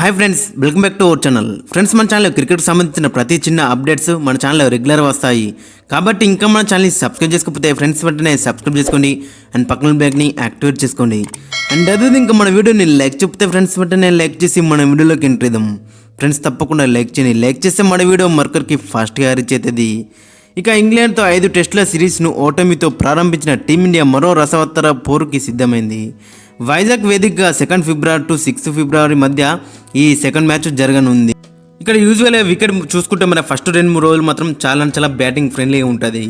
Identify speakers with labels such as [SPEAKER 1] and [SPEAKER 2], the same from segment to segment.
[SPEAKER 1] Hi friends, welcome back to our channel. Friends, మన ఛానల్లో క్రికెట్కి సంబంధించిన ప్రతి చిన్న అప్డేట్స్ మన ఛానల్లో రెగ్యులర్ వస్తాయి. కాబట్టి ఇంకా మన ఛానల్ని సబ్స్క్రైబ్ చేసుకోకపోతే ఫ్రెండ్స్ వెంటనే సబ్స్క్రైబ్ చేసుకోండి అండ్ పక్కన బెల్ని యాక్టివేట్ చేసుకోండి. అండ్ అదే ఇంకా మన వీడియోని లైక్ చెప్తే ఫ్రెండ్స్ వెంటనే లైక్ చేసి మన వీడియోలోకి ఎంటర్ ఇద్దాం. ఫ్రెండ్స్, తప్పకుండా లైక్ చేయండి. లైక్ చేస్తే మన వీడియో మరొకరికి ఫాస్ట్గా రీచ్ అవుతుంది. ఇక ఇంగ్లాండ్తో 5 టెస్టుల సిరీస్ను ఓటమితో ప్రారంభించిన టీమిండియా మరో రసవత్తర పోరుకి సిద్ధమైంది. వైజాగ్ వేదికగా 2 ఫిబ్రవరి టు 6 ఫిబ్రవరి మధ్య ఈ సెకండ్ మ్యాచ్ జరగనుంది. ఇక్కడ యూజువల్గా వికెట్ చూసుకుంటే మరి ఫస్ట్ 2-3 రోజులు మాత్రం చాలా బ్యాటింగ్ ఫ్రెండ్లీగా ఉంటుంది.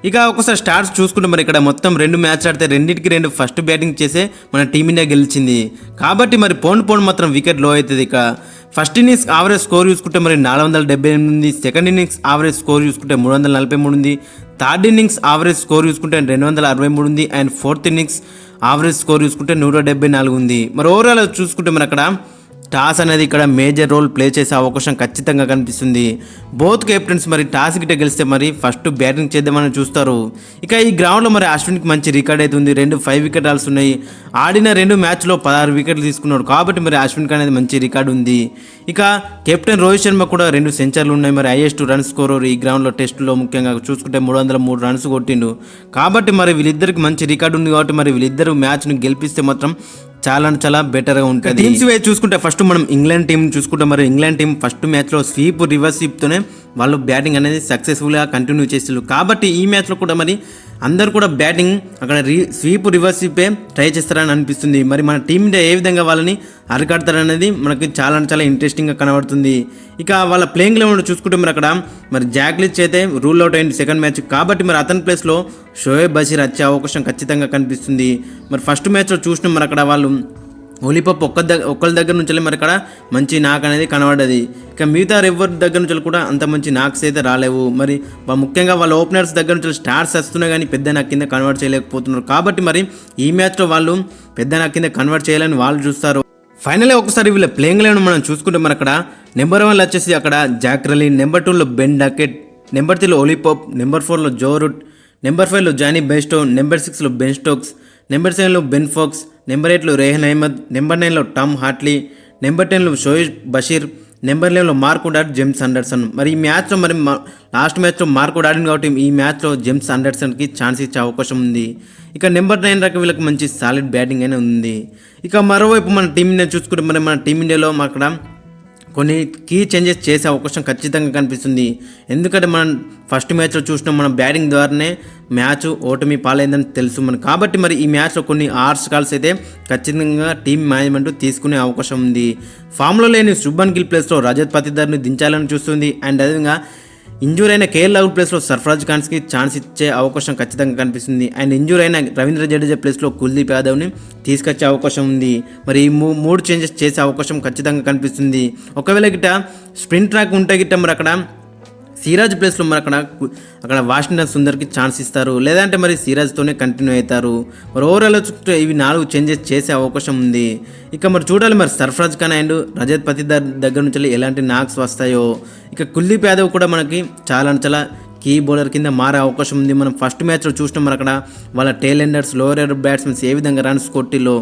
[SPEAKER 1] ఇక ఒకసారి స్టార్ట్స్ చూసుకుంటే మరి ఇక్కడ మొత్తం 2 మ్యాచ్ ఆడితే 2 ఫస్ట్ బ్యాటింగ్ చేసే మన టీమిండియా గెలిచింది. కాబట్టి మరి పోను మాత్రం వికెట్ లో అవుతుంది. ఇక ఫస్ట్ ఇన్నింగ్స్ యావరేజ్ స్కోర్ చూసుకుంటే మరి 478 ఉంది. సెకండ్ ఇన్నింగ్స్ యావరేజ్ స్కోర్ చూసుకుంటే 343 ఉంది. థర్డ్ ఇన్నింగ్స్ యావరేజ్ స్కోర్ చూసుకుంటే 263 ఉంది. And fourth innings average score చూసుకుంటే 174 ఉంది. మరి ఓవరాల్ చూసుకుంటే మరి అక్కడ టాస్ అనేది ఇక్కడ మేజర్ రోల్ ప్లే చేసే అవకాశం ఖచ్చితంగా కనిపిస్తుంది. బోత్ కెప్టెన్స్ మరి టాస్ గిట్ట గెలిస్తే మరి ఫస్ట్ బ్యాటింగ్ చేద్దామని చూస్తారు. ఇక ఈ గ్రౌండ్లో మరి అశ్విన్కి మంచి రికార్డ్ అవుతుంది. 5 వికెట్ రాల్స్ ఉన్నాయి. ఆడిన 2 మ్యాచ్లో 16 వికెట్లు తీసుకున్నాడు. కాబట్టి మరి అశ్విన్కి అనేది మంచి రికార్డు ఉంది. ఇక కెప్టెన్ రోహిత్ శర్మ కూడా 2 సెంచర్లు ఉన్నాయి. మరి హైయెస్ట్ రన్ స్కోరర్ ఈ గ్రౌండ్లో టెస్టులో ముఖ్యంగా చూసుకుంటే 303 రన్స్ కొట్టిండు. కాబట్టి మరి వీళ్ళిద్దరికి మంచి రికార్డు ఉంది. కాబట్టి మరి వీళ్ళిద్దరు మ్యాచ్ను గెలిపిస్తే మాత్రం చాలా బెటర్గా ఉంటుంది. టీమ్స్ వే చూసుకుంటే ఫస్ట్ మనం ఇంగ్లాండ్ టీం చూసుకుంటే మరి ఇంగ్లాండ్ టీం ఫస్ట్ మ్యాచ్లో రివర్స్ స్వీప్తోనే వాళ్ళు బ్యాటింగ్ అనేది సక్సెస్ఫుల్గా కంటిన్యూ చేస్తారు. కాబట్టి ఈ మ్యాచ్లో కూడా మరి అందరూ కూడా బ్యాటింగ్ అక్కడ రివర్స్ స్వీపే ట్రై చేస్తారని అనిపిస్తుంది. మరి మన టీమిండియా ఏ విధంగా వాళ్ళని అరికడతారనేది మనకి చాలా ఇంట్రెస్టింగ్గా కనబడుతుంది. ఇక వాళ్ళ ప్లేయింగ్ లెవెన్ చూసుకుంటే మరి అక్కడ మరి జాక్లిచ్ అయితే రూల్ అవుట్ అయింది సెకండ్ మ్యాచ్. కాబట్టి మరి అతని ప్లేస్లో షోయబ్ బషీర్ వచ్చే అవకాశం ఖచ్చితంగా కనిపిస్తుంది. మరి ఫస్ట్ మ్యాచ్లో చూసినాం మరి అక్కడ వాళ్ళు ఓలీపప్ ఒక్కరి దగ్గర నుంచి మరి అక్కడ మంచి నాక్ అనేది కనబడ్డది. ఇక మిగతా ఎవరి దగ్గర నుంచి కూడా అంత మంచి నాక్స్ అయితే రాలేవు. మరి ముఖ్యంగా వాళ్ళ ఓపెనర్స్ దగ్గర నుంచి స్టార్స్ వస్తున్నాయి కానీ పెద్ద నాక్ కింద కన్వర్ట్ చేయలేకపోతున్నారు. కాబట్టి మరి ఈ మ్యాచ్లో వాళ్ళు పెద్ద నాక్ కింద కన్వర్ట్ చేయాలని వాళ్ళు చూస్తారు. ఫైనల్గా ఒకసారి వీళ్ళ ప్లేయింగ్ లెవెన్ మనం చూసుకుంటే మరి అక్కడ నెంబర్ 1 వచ్చేసి అక్కడ జాక్ రలీ, నెంబర్ 2లో బెన్ డకెట్, నెంబర్ 3లో ఓలీపప్, నెంబర్ 4లో జో రూట్, నెంబర్ 5లో జానీ బెయిస్టో, నెంబర్ 6లో బెన్ స్టోక్స్, నెంబర్ 7లో బెన్ ఫోక్స్, నెంబర్ 8లో రేహన్ అహ్మద్, నెంబర్ 9లో టామ్ హార్ట్లీ, నెంబర్ 10లో షోయబ్ బషీర్, నెంబర్ 11లో మార్క్ వుడ్, జేమ్స్ అండర్సన్. మరి ఈ మ్యాచ్లో మరి లాస్ట్ మ్యాచ్లో మార్క్ వుడ్ ఆడింది కాబట్టి ఈ మ్యాచ్లో జేమ్స్ అండర్సన్కి ఛాన్స్ ఇచ్చే అవకాశం ఉంది. ఇక నెంబర్ 9 రకం వీళ్ళకి మంచి సాలిడ్ బ్యాటింగ్ అయినా ఉంది. ఇక మరోవైపు మన టీమిండియా చూసుకుంటే మరి మన టీమిండియాలో అక్కడ కొన్ని కీ చేంజెస్ చేసే అవకాశం ఖచ్చితంగా కనిపిస్తుంది. ఎందుకంటే మనం ఫస్ట్ మ్యాచ్లో చూసినాం మన బ్యాటింగ్ ద్వారానే మ్యాచ్ ఓటమి పాలైందని తెలుసు మనకు. కాబట్టి మరి ఈ మ్యాచ్లో కొన్ని ఆర్స్ కాల్స్ అయితే ఖచ్చితంగా టీమ్ మేనేజ్మెంట్ తీసుకునే అవకాశం ఉంది. ఫామ్లో లేని శుభ్మన్ గిల్ ప్లేస్లో రజత్ పతిదార్ని దించాలని చూస్తుంది. అండ్ అదేవిధంగా ఇంజూర్ అయిన కేఎల్ రాహుల్ ప్లేస్లో సర్ఫరాజ్ ఖాన్స్కి ఛాన్స్ ఇచ్చే అవకాశం ఖచ్చితంగా కనిపిస్తుంది. అండ్ ఇంజూర్ అయిన రవీంద్ర జడేజా ప్లేస్లో కుల్దీప్ యాదవ్ని తీసుకొచ్చే అవకాశం ఉంది. మరి ఈ 3 చేంజెస్ చేసే అవకాశం ఖచ్చితంగా కనిపిస్తుంది. ఒకవేళ గిట్ట స్ప్రింట్ ట్రాక్ ఉంటే గిట్ట మరి అక్కడ సిరాజ్ ప్లేస్లో మరి అక్కడ వాషింగ్టన్ సుందర్కి ఛాన్స్ ఇస్తారు. లేదంటే మరి సిరాజ్తోనే కంటిన్యూ అవుతారు. మరి ఓవరాల్ చూస్తే ఇవి 4 చేంజెస్ చేసే అవకాశం ఉంది. ఇక మరి చూడాలి మరి సర్ఫరాజ్ ఖాన్ అండ్ రజత్ పతిదార్ దగ్గర నుంచి ఎలాంటి నాక్స్ వస్తాయో. ఇక కుల్దీప్ యాదవ్ కూడా మనకి చాలా కీ బౌలర్ కింద మారే అవకాశం ఉంది. మనం ఫస్ట్ మ్యాచ్లో చూసినాం మరి అక్కడ వాళ్ళ టేల్ ఎండర్స్, లోవర్ ఆర్డర్ బ్యాట్స్మెన్స్ ఏ విధంగా రన్స్ కొట్టిలో.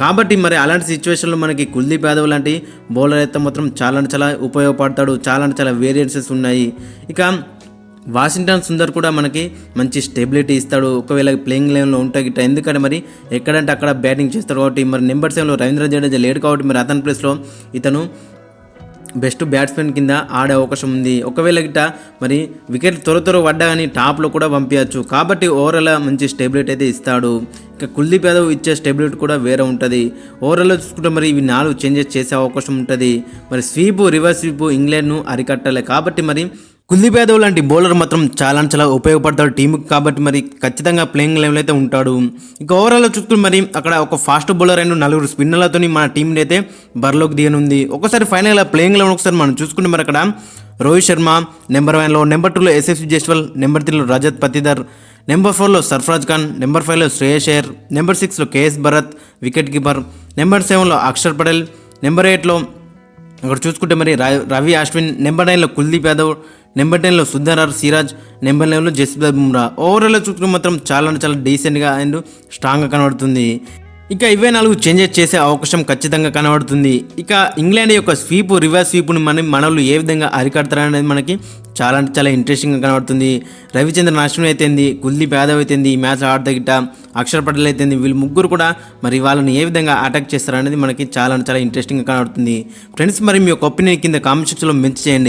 [SPEAKER 1] కాబట్టి మరి అలాంటి సిచ్యువేషన్లో మనకి కుల్దీప్ యాదవ్ లాంటి బౌలర్ అయితే మాత్రం చాలా ఉపయోగపడతాడు. చాలా వేరియంట్సెస్ ఉన్నాయి. ఇక వాషింగ్టన్ సుందర్ కూడా మనకి మంచి స్టెబిలిటీ ఇస్తాడు ఒకవేళ ప్లేయింగ్ లెవెన్లో ఉంటే గిట్ట. ఎందుకంటే మరి ఎక్కడంటే అక్కడ బ్యాటింగ్ చేస్తాడు. కాబట్టి మరి నెంబర్ 7లో రవీంద్ర జడేజా లేడు కాబట్టి మరి అతని ప్లేస్లో ఇతను బెస్ట్ బ్యాట్స్మెన్ కింద ఆడే అవకాశం ఉంది. ఒకవేళ గిట్ట మరి వికెట్ త్వర పడ్డా కానీ టాప్లో కూడా పంపించచ్చు. కాబట్టి ఓవరాల్ మంచి స్టెబిలిటీ అయితే ఇస్తాడు. ఇక కుల్దీప్ యాదవ్ ఇచ్చే స్టెబిలిటీ కూడా వేరే ఉంటుంది. ఓవరాల్ చూసుకుంటే మరి ఇవి 4 చేంజెస్ చేసే అవకాశం ఉంటుంది. మరి రివర్స్ స్వీప్ ఇంగ్లాండ్ను అరికట్టాలి. కాబట్టి మరి కుల్దీప్ యాదవ్ లాంటి బౌలర్ మాత్రం చాలా ఉపయోగపడతాడు టీంకి. కాబట్టి మరి ఖచ్చితంగా ప్లేయింగ్ లెవెల్ అయితే ఉంటాడు. ఇక ఓవరాల్ చూసుకుని మరి అక్కడ ఒక ఫాస్ట్ బౌలర్ అయిన 4 స్పిన్నర్లతో మన టీంని అయితే బరిలోకి దిగనుంది. ఒకసారి ఫైనల్గా ప్లేయింగ్ లెవెల్ ఒకసారి మనం చూసుకుంటే మరి అక్కడ రోహిత్ శర్మ నెంబర్ 1లో, నెంబర్ 2లో యశస్వి జైస్వాల్, నెంబర్ 3లో రజత్ పతిదార్, నెంబర్ 4లో సర్ఫరాజ్ ఖాన్, నెంబర్ 5లో శ్రేయస్ అయ్యర్, నెంబర్ 6లో KS Bharat wicket keeper, number 7లో అక్షర్ పటేల్, నెంబర్ 8లో అక్కడ చూసుకుంటే మరి రవి అశ్విన్, నెంబర్ 9లో కుల్దీప్ యాదవ్, నెంబర్ 10లో సుందర్ సిరాజ్, నెంబర్ 11లో జస్ప్రీత్ బుమ్రా. ఓవరాల్ చూసుకుంటే మాత్రం చాలా డీసెంట్గా అండ్ స్ట్రాంగ్గా కనబడుతుంది. ఇక ఇవే 4 చేంజెస్ చేసే అవకాశం ఖచ్చితంగా కనబడుతుంది. ఇక ఇంగ్లాండ్ యొక్క రివర్స్ స్వీప్ని మనలు ఏ విధంగా అరికడతారనేది మనకి చాలా అంటే చాలా ఇంట్రెస్టింగ్గా కనబడుతుంది. రవిచంద్రన్ అశ్విన్ అయితేంది, కుల్దీప్ యాదవ్ అయితేంది, ఈ మ్యాచ్ ఆడతా గిట్ట అక్షర్ పటేల్ అయితేంది, వీళ్ళు ముగ్గురు కూడా మరి వాళ్ళని ఏ విధంగా అటాక్ చేస్తారనేది మనకి చాలా అంటే చాలా ఇంట్రెస్టింగ్గా కనబడుతుంది. ఫ్రెండ్స్, మరి మీ యొక్క ఒపీనియన్ కింద కామెంట్ సెక్షన్లో మెన్షన్ చేయండి.